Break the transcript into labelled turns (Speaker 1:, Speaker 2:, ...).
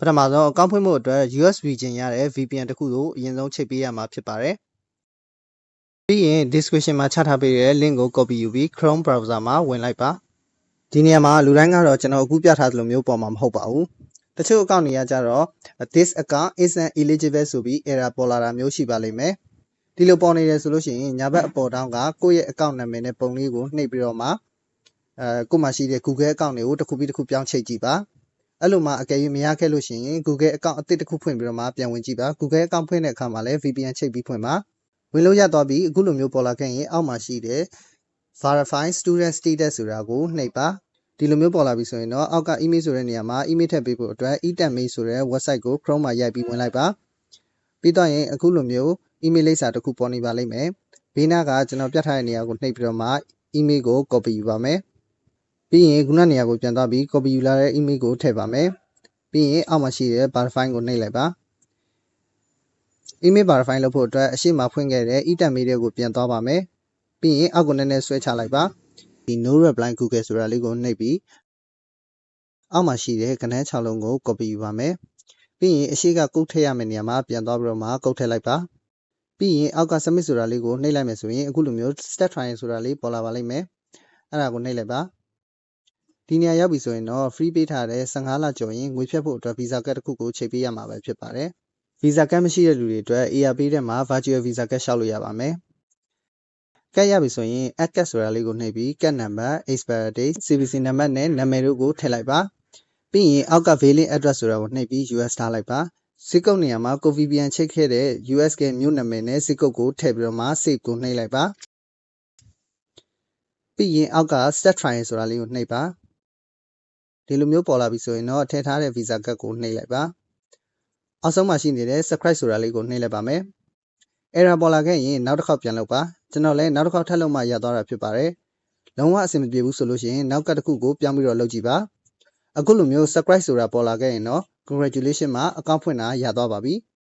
Speaker 1: ထမဆုံးအကောင့်ဖွင့်ဖို့အတွက် US region ရတဲ့ VPN တစ်ခုကိုအရင်ဆုံးချိတ်ပေးရမှာဖြစ်ပါတယ်ပြီးရင် description မှာချထားပေးတဲ့ link ကို copy ယူပြီး Chrome browser မှာဝင်လိုက်ပါဒီနေရာမှာလူတိုင်းကတော့ကျွန်တော်အခုပြထားသလိုမျိုးပေါ်မှာမဟုတ်ပါဘူးတချို့အကောင့်တွေကကြတော့ this account isn't eligible ဆိုပြီး error ပေါ်လာတာမျိုးရှိပါလိမ့်မယ်ဒီလိုပေါ်နေတယ်ဆိုလို့ရှိရင်ညာဘက်အပေါ်တောင်းကကိုယ့်ရဲ့ account နာမည်နဲ့ပုံလေးကိုနှိပ်ပြီးတော့မှကိုယ်မှာရှိတဲ့ Google account တွေကိုတစ်ခုပြီးတစ်ခုပြောင်းချိတ်ကြည့်ပါအဲ့လိုမှအကယ်၍မရခဲ့လို့ရှိရင် Google account အသစ်တစ်ခုဖွင့်ပြီးတော့မှပြန်ဝင်ကြည့်ပါ Google account ဖွင့်တဲ့အခါမှာလည်း VPN ချိတ်ပြီးဖွင့်ပါဝင်လို့ရသွားပြီးအခုလိုမျိုးပေါ်လာခဲ့ရင်အောက်မှာရှိတဲ့ verify student status ဆိုတာကိုနှိပ်ပါဒီလိုမျိုးပေါ်လာပြီဆိုရင်တော့အောက်က email ဆိုတဲ့နေရာမှာ email ထည့်ပေးဖို့အတွက် eTechmail ဆိုတဲ့ website ကို Chrome မှာရိုက်ပြီးဝင်လိုက်ပါပြီးတော့ရင်အခုလိုမျိုး email လိပ်စာတစ်ခုပေါ်နေပါလိမ့်မယ်ဘေးနားကကျွန်တော်ပြထားတဲ့နေရာကိုနှိပ်ပြီးတော့မှ email ကို copy ယူပါမယ်ပြီးရင်ခုနနေရာကိုပြန်သွားပြီး copy ယူလာတဲ့ email ကိုထည့်ပါမယ်ပြီးရင်အောက်မှာရှိတဲ့ verify ကိုနှိပ်လိုက်ပါ email verify လုပ်ဖို့အတွက်အရှိမဖွင့်ခဲ့တဲ့ eTechmail တွေကိုပြန်သွားပါမယ်ပြီးရင်အောက်ကိုနည်းနည်းဆွဲချလိုက်ပါဒီ no reply Google ဆိုတာလေးကိုနှိပ်ပြီးအောက်မှာရှိတဲ့ကဏ္ဍ6လုံးကို copy ယူပါမယ်ပြီးရင်အရှိကကုတ်ထည့်ရမယ့်နေရာမှာပြန်သွားပြီးတော့မှကုတ်ထည့်လိုက်ပါပြီးရင်အောက်က submit ဆိုတာလေးကိုနှိပ်လိုက်မယ်ဆိုရင်အခုလိုမျိုး step trial ဆိုတာလေးပေါ်လာပါလိမ့်မယ်အဲ့ဒါကိုနှိပ်လိုက်ပါဒီနေရာရောက်ပြီဆိုရင်တော့ free ပေးထားတဲ့15လကျော်ရင်ငွေဖြတ်ဖို့အတွက် visa card တစ်ခုကိုချိန်ပေးရမှာပဲဖြစ်ပါတယ် visa card မရှိတဲ့လူတွေအတွက် ARP ထဲမှာ virtual visa card လျှောက်လို့ရပါမယ်ကတ်ရပြီဆိုရင် add card ဆိုတာလေးကိုနှိပ်ပြီး card number expiry date CVC နံပါတ်နဲ့နာမည်တို့ကိုထည့်လိုက်ပါပြီးရင်အောက်က mailing address ဆိုတာကိုနှိပ်ပြီး US ထားလိုက်ပါစစ်ကုတ်နေရာမှာကို VPN ချိတ်ခဲ့တဲ့ US ကမြို့နာမည်နဲ့စစ်ကုတ်ကိုထည့်ပြီးတော့မှ save ကိုနှိပ်လိုက်ပါပြီးရင်အောက်က start trial ဆိုတာလေးကိုနှိပ်ပါဒီလိုမျိုးပေါ်လာပြီဆိုရင်တော့ထည့်ထားတဲ့ visa card ကိုနှိပ်လိုက်ပါအောက်ဆုံးမှာရှိနေတဲ့ subscribe ဆိုတာလေးကိုနှိပ်လိုက်ပါမယ် error ပေါ်လာခဲ့ရင်နောက်တစ်ခေါက်ပြန်လုပ်ပါကျွန်တော်လည်းနောက်တစ်ခေါက်ထပ်လုပ်မှရသွားတာဖြစ်ပါတယ်လုံးဝအဆင်မပြေဘူးဆိုလို့ရှိရင်နောက်ကတစ်ခုကိုပြောင်းပြီးတော့လုပ်ကြည့်ပါအခုလိုမျိုး subscribe ဆိုတာပေါ်လာခဲ့ရင်တော့ congratulation မှာ account ဖွင့်တာရသွားပါပြီ